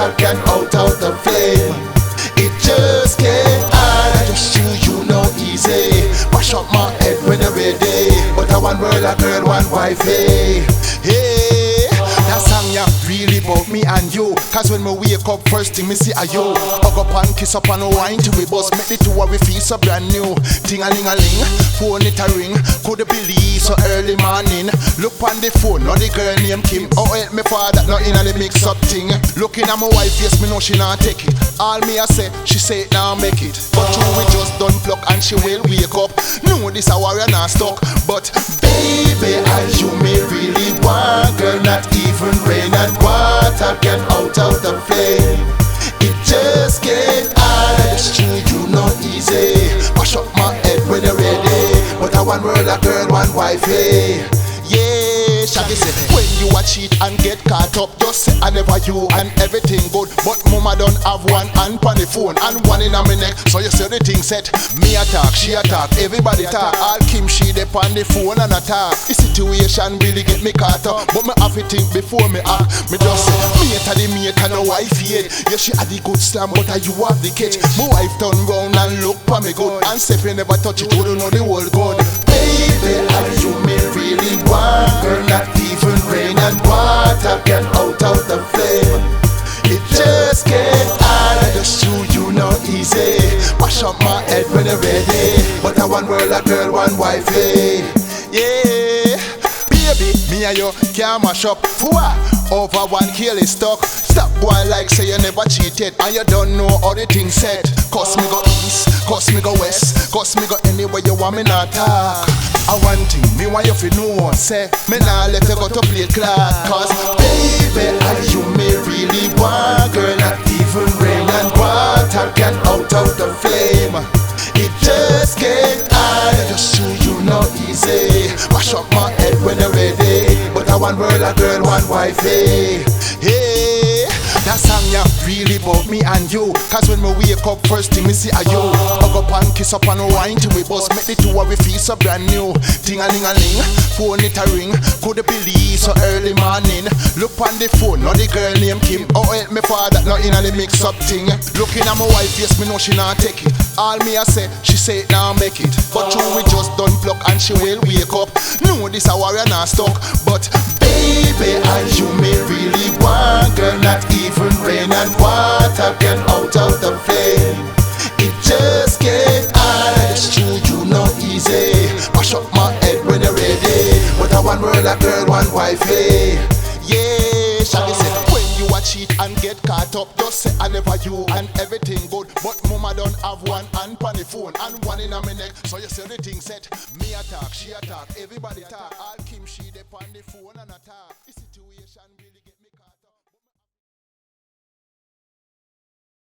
water can out the flame. It just can't hard. I just you know easy. Wash up my head when you're ready. But I one world, a girl, one wifey. Hey, that song ya really about me and you. Cause when me wake up, first thing me see a you. Hug up and kiss up and wine till we bust. Make the two of we feel so brand new. Ting-a-ling-a-ling, phone it a ring. Could you believe so early morning? Look on the phone, now the girl named Kim. Oh, help me father, not in a the mix-up thing. Looking at my wife, yes, me know she not take it. All me I say, she say it now make it. But you we just done pluck and she will wake up. No, this a warrior not stuck. But baby, as you may really want, girl, not even rain and water can out the flame. It just can't hard. It's true, you know easy. Wash up my head when you're ready. But I one world, a girl, one wifey. Yeah, Shaggy say, when you a cheat and get caught up, just say I never you and everything good. But mama don't have one hand on the phone and one in a me neck. So you say the thing set. Me attack, she attack, everybody talk. All Kim she dey on the phone and attack. The situation really get me caught up, but me have to think before me act. Me just say, mate the mate and no wife yet. Yeah, she had the good slam, but you have the catch. My wife turn round and look for me good, and say if you never touch it, you don't know the whole good. Baby, are you me really want? Girl, not even rain and water can out the flame. It just can't hard. I just you know easy. Wash up my head when you're ready. But I one world, a girl, one wifey. Yeah, baby, me and you can't mash up. Fua, over one kill is stuck. Stop boy like say you never cheated and you don't know how the thing set. Cause me go east, cause me go west, cause me go anywhere you want me not talk. I one thing, me want you to know, say me nah let you go to play class. Cause baby, are you me really want? Girl, not even rain and water can out the flame. It just can't hard. Just you know easy. Wash up my head when you're ready. But I one world, a girl, one wifey. Hey, that song ya really about me and you. Cause when me wake up, first thing me see a you. Hug up and kiss up and wine till we bust. Make the two of we feel so brand new. Ting-a-ling-a-ling, phone it a ring. Could you believe so early morning? Look on the phone, now the girl named Kim. Oh, help me father, not in a the mix-up thing. Looking at my wife, yes, me know she not take it. All me I say, she say it now make it. But you we just done pluck and she will wake up. No, this a warrior not stuck. But baby, as you may really want, girl, not even rain and water can out the flame. It just can't hard. It's true, you know easy. Wash up my head when you're ready. But I one world, a girl, one wifey. Yeah, Shaggy say, when you a cheat and get caught up, just say I never you and everything good. But mama don't have one hand on the phone and one in a me neck. So you say the thing set. Me attack, she attack, everybody talk. All Kim she dey on the phone and attack. The situation really get